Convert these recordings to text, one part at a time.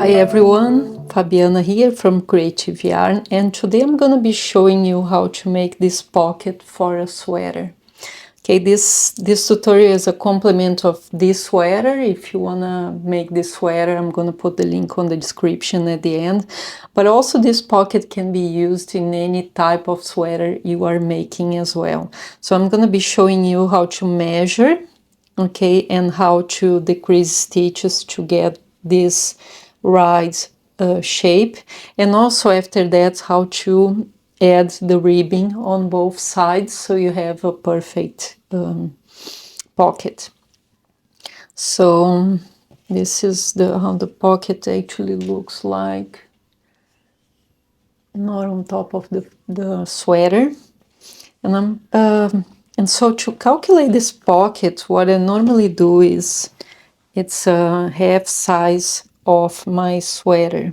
Hi everyone, Fabiana here from Creative Yarn, and today I'm gonna be showing you how to make this pocket for a sweater. Okay, this tutorial is a complement of this sweater. If you wanna make this sweater, I'm gonna put the link on the description at the end. But also this pocket can be used in any type of sweater you are making as well. So I'm gonna be showing you how to measure, okay, and how to decrease stitches to get this right shape, and also after that how to add the ribbing on both sides so you have a perfect pocket. So this is how the pocket actually looks like, not on top of the sweater. And so to calculate this pocket, what I normally do is it's a half size of my sweater.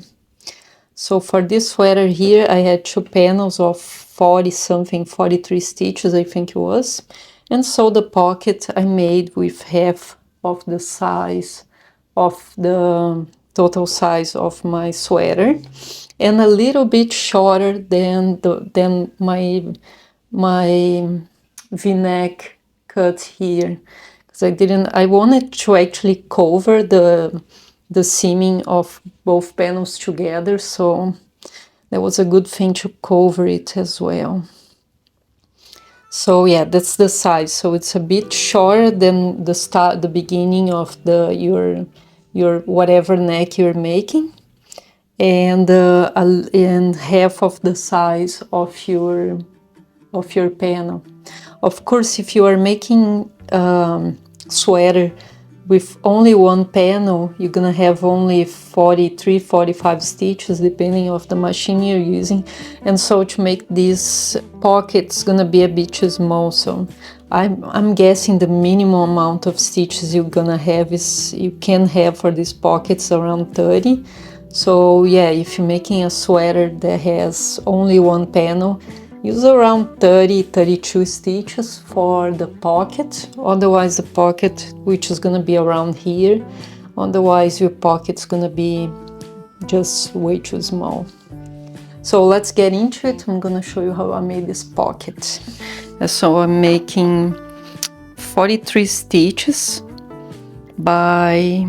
So for this sweater here, I had two panels of 40 something, 43 stitches, I think it was. And so the pocket I made with half of the size of the total size of my sweater, and a little bit shorter than my V-neck cut here, because I wanted to actually cover the seaming of both panels together, so that was a good thing to cover it as well. So yeah, that's the size. So it's a bit shorter than the beginning of your whatever neck you're making, and half of the size of your panel. Of course, if you are making sweater with only one panel, you're gonna have only 43, 45 stitches depending of the machine you're using, and so to make this pocket it's gonna be a bit too small. So I'm guessing the minimum amount of stitches you can have for these pockets around 30. So yeah, if you're making a sweater that has only one panel, use around 30-32 stitches for the pocket. Otherwise the pocket, which is gonna be around here, otherwise your pocket's gonna be just way too small. So let's get into it. I'm gonna show you how I made this pocket. So I'm making 43 stitches by,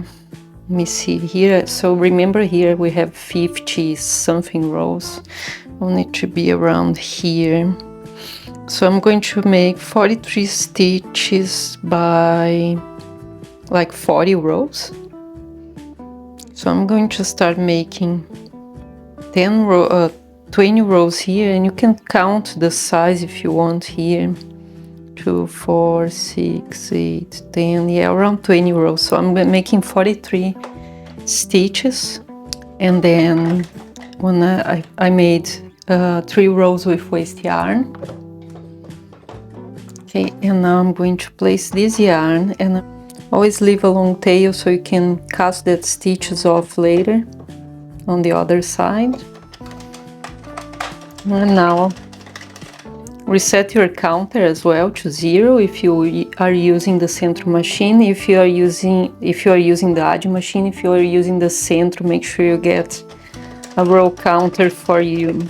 let me see here. So remember here we have 50 something rows. I'll need to be around here. So I'm going to make 43 stitches by like 40 rows. So I'm going to start making 20 rows here, and you can count the size if you want here. 2, 4, 6, 8, 10, yeah, around 20 rows. So I'm making 43 stitches, and then when I made 3 rows with waste yarn. Okay, and now I'm going to place this yarn, and always leave a long tail so you can cast that stitches off later on the other side. And now reset your counter as well to 0 if you are using the Sentro machine. If you are using the Addi machine, if you are using the Sentro, make sure you get a row counter for you.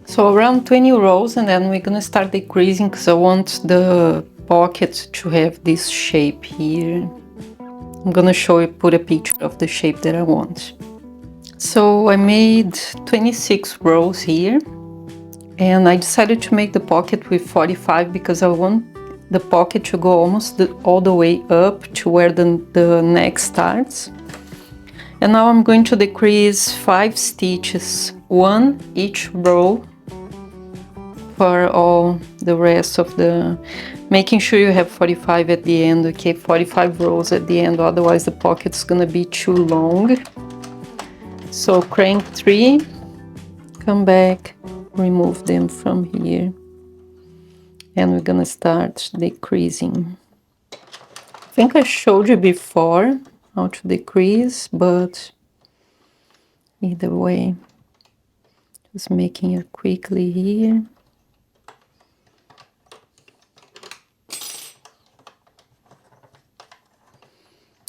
So around 20 rows, and then we're gonna start decreasing because I want the pocket to have this shape here. I'm gonna put a picture of the shape that I want. So I made 26 rows here, and I decided to make the pocket with 45 because I want the pocket to go almost all the way up to where the neck starts. And now I'm going to decrease 5 stitches, 1 each row, for all the rest of making sure you have 45 at the end, okay, 45 rows at the end, otherwise the pocket's gonna be too long. So crank 3, come back, remove them from here, and we're gonna start decreasing. I think I showed you before how to decrease, but either way, Just making it quickly here.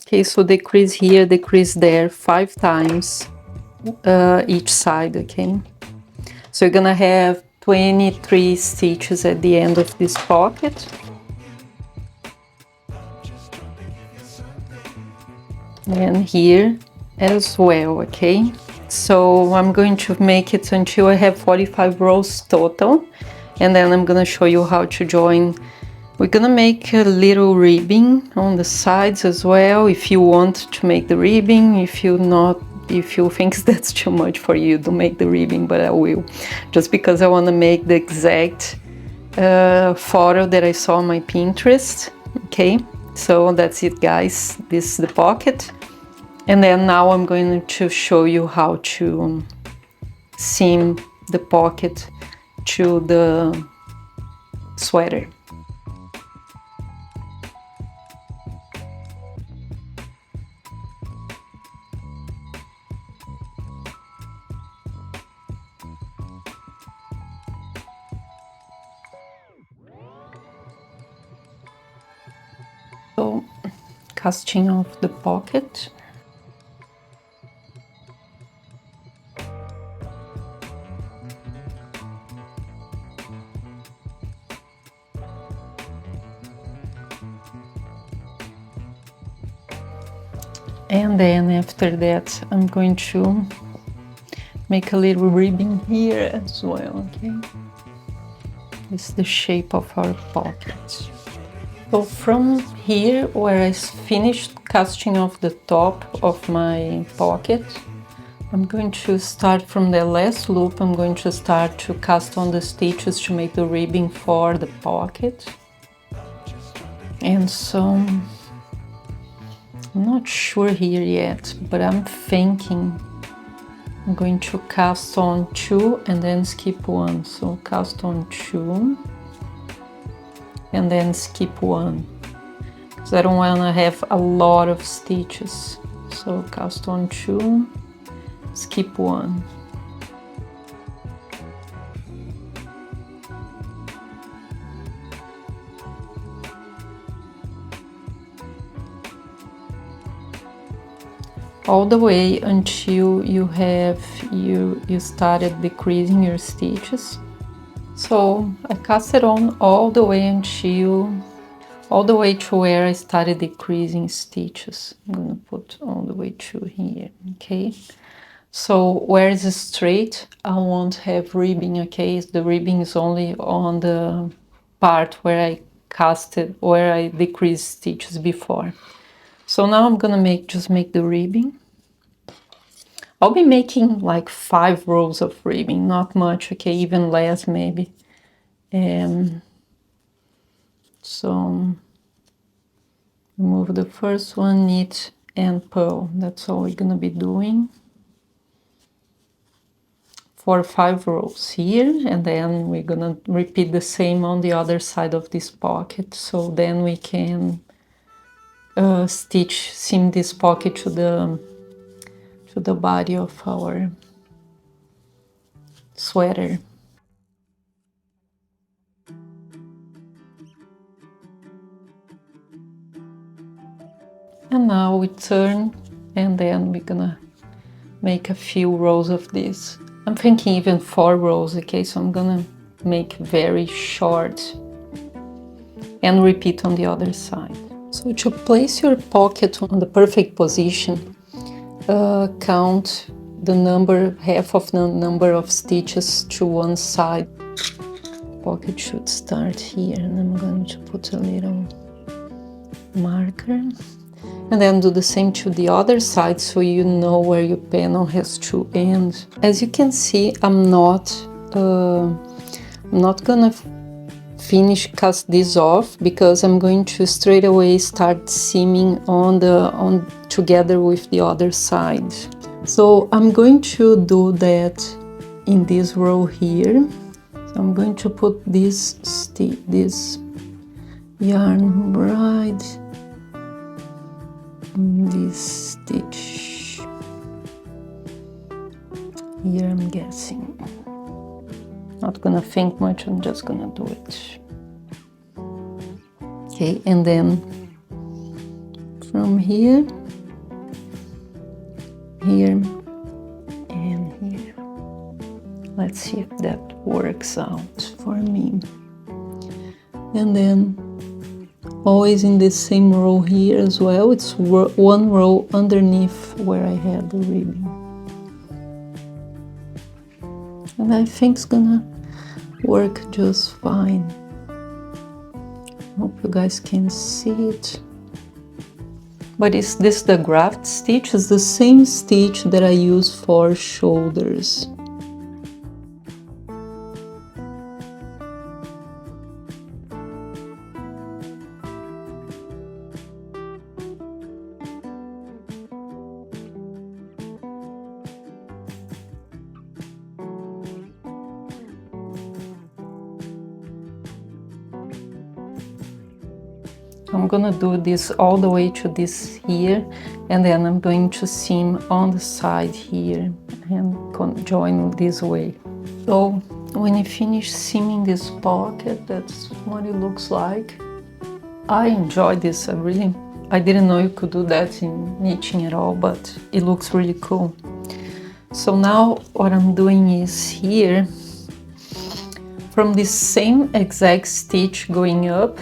Okay, so decrease here, decrease there 5 times each side, okay? So you're gonna have 23 stitches at the end of this pocket. And here as well, okay? So I'm going to make it until I have 45 rows total, and then I'm gonna show you how to join. We're gonna make a little ribbing on the sides as well, if you want to make the ribbing. If you think that's too much for you, don't make the ribbing, but I will, just because I want to make the exact photo that I saw on my Pinterest. Okay, so that's it, guys. This is the pocket, and then now I'm going to show you how to seam the pocket to the sweater. So, casting off the pocket. And then after that, I'm going to make a little ribbing here as well, okay? It's the shape of our pocket. So from here, where I finished casting off the top of my pocket, I'm going to start from the last loop. I'm going to start to cast on the stitches to make the ribbing for the pocket. And so, I'm not sure here yet, but I'm thinking I'm going to cast on 2 and then skip 1. So cast on 2 and then skip 1, because I don't want to have a lot of stitches. So cast on 2, skip 1. All the way until you started decreasing your stitches. So I cast it on all the way to where I started decreasing stitches. I'm gonna put all the way to here, okay? So where it's straight, I won't have ribbing, okay? The ribbing is only on the part where I decreased stitches before. So now I'm gonna just make the ribbing. I'll be making like 5 rows of ribbing, not much, okay, even less maybe. So remove the first one, knit and purl. That's all we're gonna be doing for 5 rows here, and then we're gonna repeat the same on the other side of this pocket. So then we can seam this pocket to the body of our sweater. And now we turn, and then we're gonna make a few rows of this. I'm thinking even 4 rows, okay? So I'm gonna make very short and repeat on the other side. So to place your pocket on the perfect position, count the half of the number of stitches to one side. The pocket should start here, and I'm going to put a little marker. And then do the same to the other side, so you know where your panel has to end. As you can see, I'm not gonna cast this off, because I'm going to straight away start seaming together with the other side. So I'm going to do that in this row here. So I'm going to put this yarn right in this stitch here, I'm guessing. not gonna think much, I'm just gonna do it. Okay, and then from here, here, and here. Let's see if that works out for me. And then always in this same row here as well, it's one row underneath where I had the ribbing. And I think it's gonna work just fine. Hope you guys can see it. But is this the graft stitch? It's the same stitch that I use for shoulders. I'm gonna do this all the way to this here, and then I'm going to seam on the side here and join this way. So when you finish seaming this pocket, that's what it looks like. I enjoy this. I didn't know you could do that in knitting at all, but it looks really cool. So now what I'm doing is here, from this same exact stitch going up,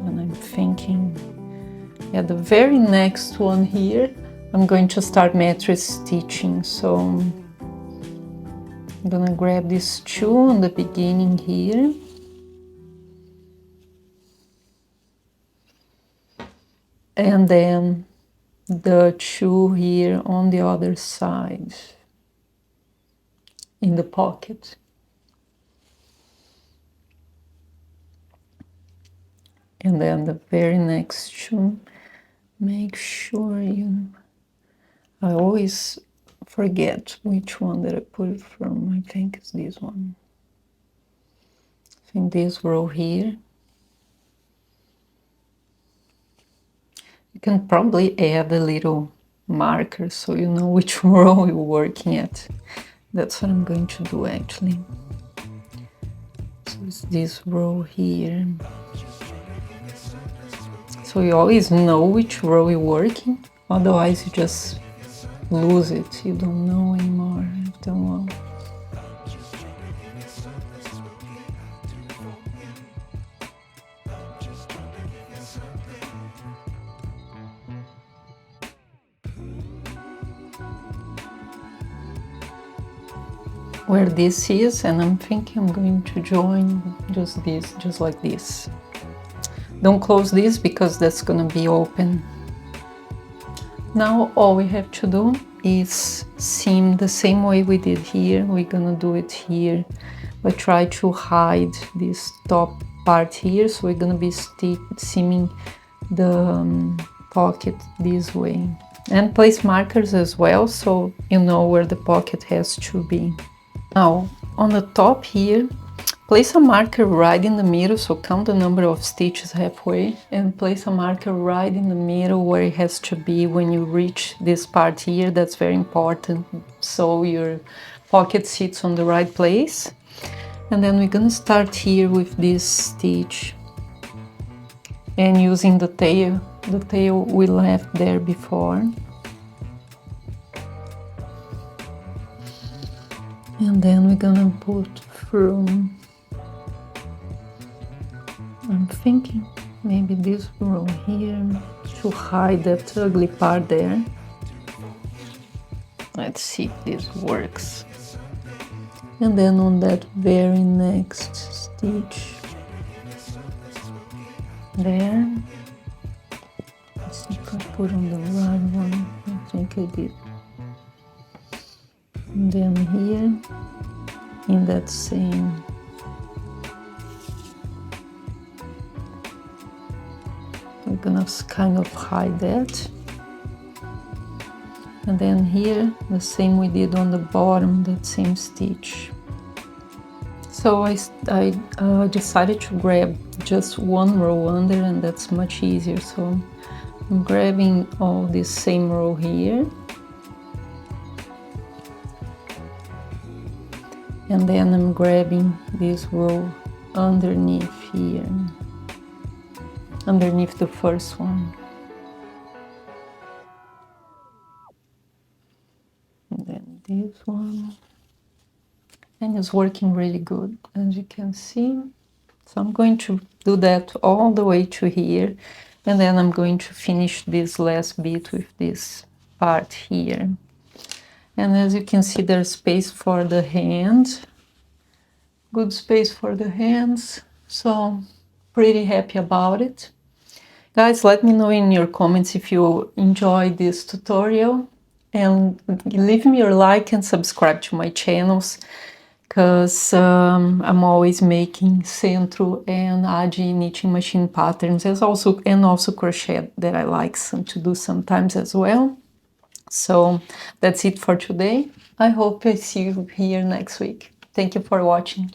and I'm thinking, yeah, the very next one here, I'm going to start matrix stitching. So I'm gonna grab these two on the beginning here. And then the two here on the other side in the pocket. And then the very next two, make sure I always forget which one that I put it from. I think it's this one. I think this row here. You can probably add a little marker so you know which row you're working at. That's what I'm going to do actually. So it's this row here. So you always know which row you're working, otherwise you just lose it. You don't know anymore after a while. Where this is, and I'm thinking I'm going to join just this, just like this. Don't close this because that's gonna be open. Now all we have to do is seam the same way we did here. We're gonna do it here, but try to hide this top part here. So we're gonna be seaming the pocket this way. And place markers as well, so you know where the pocket has to be. Now on the top here, place a marker right in the middle, so count the number of stitches halfway, and place a marker right in the middle where it has to be when you reach this part here. That's very important, so your pocket sits on the right place. And then we're gonna start here with this stitch and using the tail we left there before. And then we're gonna put through, I'm thinking maybe this row here to hide that ugly part there. Let's see if this works. And then on that very next stitch there, let's see if I put on the right one. I think I did. And then here in that same, we're gonna kind of hide that. And then here the same we did on the bottom, that same stitch. So I decided to grab just one row under, and that's much easier. So I'm grabbing all this same row here, And then I'm grabbing this row underneath here, underneath the first one. And then this one. And it's working really good, as you can see. So I'm going to do that all the way to here. And then I'm going to finish this last bit with this part here. And as you can see, there's space for the hand. Good space for the hands. So pretty happy about it. Guys, let me know in your comments if you enjoyed this tutorial. And leave me your like and subscribe to my channels, because I'm always making Sentro and Addi knitting machine patterns, and also crochet that I like to do sometimes as well. So that's it for today. I hope I see you here next week. Thank you for watching.